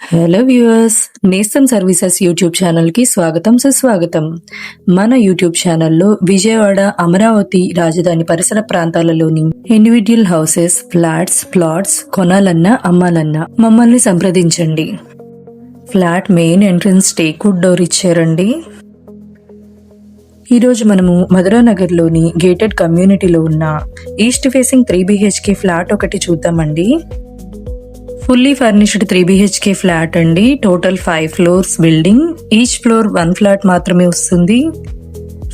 Hello viewers, నేస్తం services YouTube ఛానల్కి స్వాగతం సుస్వాగతం. మన యూట్యూబ్ ఛానల్లో విజయవాడ, అమరావతి రాజధాని పరిసర ప్రాంతాలలోని ఇండివిడ్యువల్ హౌసెస్, ఫ్లాట్స్, ప్లాట్స్ కొనాలన్నా అమ్మాలన్నా మమ్మల్ని సంప్రదించండి. Flat main entrance teakwood door ఇచ్చారండి. ఈరోజు మనము మధురానగర్లోని గేటెడ్ కమ్యూనిటీలో ఉన్న ఈస్ట్ ఫేసింగ్ 3 BHK ఫ్లాట్ ఒకటి చూద్దామండి. ఫుల్లీ ఫర్నిష్డ్ 3 BHK ఫ్లాట్ అండి. Total 5 floors building. Each floor 1 flat మాత్రమే వస్తుంది.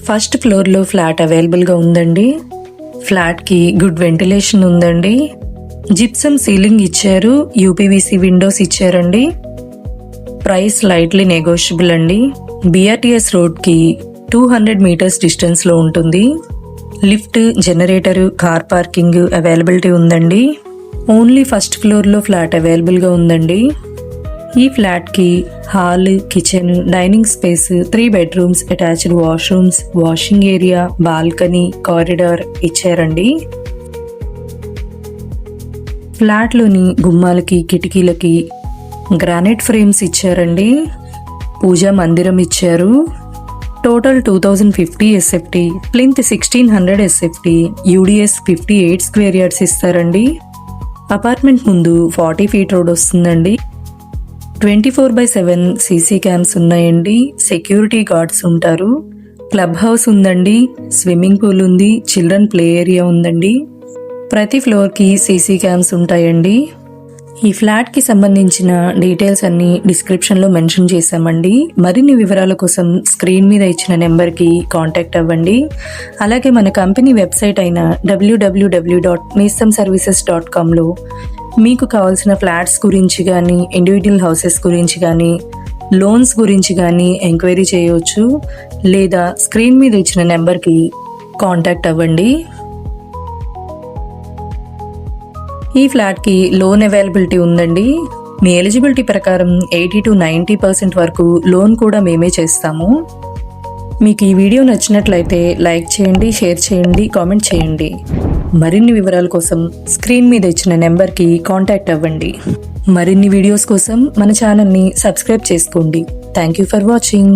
ఫస్ట్ ఫ్లోర్లో ఫ్లాట్ అవైలబుల్గా ఉందండి. ఫ్లాట్కి గుడ్ వెంటిలేషన్ ఉందండి. జిప్సమ్ సీలింగ్ ఇచ్చారు. UPVC విండోస్ ఇచ్చారండి. ప్రైస్ లైట్లీ నెగోషియబుల్ అండి. BRTS రోడ్కి 200 మీటర్స్ డిస్టెన్స్లో ఉంటుంది. Lift, generator, car parking availability ఉందండి. ఓన్లీ ఫస్ట్ ఫ్లోర్లో ఫ్లాట్ అవైలబుల్గా ఉందండి. ఈ ఫ్లాట్కి hall, kitchen, dining space, 3 bedrooms, attached washrooms, washing area, balcony, corridor ఇచ్చారండి. ఫ్లాట్లోని గుమ్మాలకి, కిటికీలకి గ్రానైట్ ఫ్రేమ్స్ ఇచ్చారండి. పూజా మందిరం ఇచ్చారు. Total 2050 SFT, plinth 1600 SFT, UDS 58 square yards ఇస్తారండి. అపార్ట్మెంట్ ముందు 40 ఫీట్ రోడ్ వస్తుందండి. 24/7 CC క్యామ్స్ ఉన్నాయండి. సెక్యూరిటీ గార్డ్స్ ఉంటారు. క్లబ్ హౌస్ ఉందండి. స్విమ్మింగ్ పూల్ ఉంది. చిల్డ్రన్ ప్లే ఏరియా ఉందండి. ప్రతి ఫ్లోర్కి CC క్యామ్స్ ఉంటాయండి. ఈ ఫ్లాట్కి సంబంధించిన డీటెయిల్స్ అన్ని డిస్క్రిప్షన్లో మెన్షన్ చేశామండి. మరిన్ని వివరాల కోసం స్క్రీన్ మీద ఇచ్చిన నెంబర్కి కాంటాక్ట్ అవ్వండి. అలాగే మన కంపెనీ వెబ్సైట్ అయిన www.nestamservices.comలో మీకు కావాల్సిన ఫ్లాట్స్ గురించి కానీ, ఇండివిడ్యువల్ హౌసెస్ గురించి కానీ, లోన్స్ గురించి కానీ ఎంక్వైరీ చేయవచ్చు. లేదా స్క్రీన్ మీద ఇచ్చిన నెంబర్కి కాంటాక్ట్ అవ్వండి. ఈ ఫ్లాట్కి లోన్ అవైలబిలిటీ ఉందండి. మీ ఎలిజిబిలిటీ ప్రకారం 80 to 90% వరకు లోన్ కూడా మేమే చేస్తాము. మీకు ఈ వీడియో నచ్చినట్లయితే లైక్ చేయండి, షేర్ చేయండి, కామెంట్ చేయండి. మరిన్ని వివరాల కోసం స్క్రీన్ మీద ఇచ్చిన నెంబర్కి కాంటాక్ట్ అవ్వండి. మరిన్ని వీడియోస్ కోసం మన ఛానల్ని సబ్స్క్రైబ్ చేసుకోండి. Thank you for watching.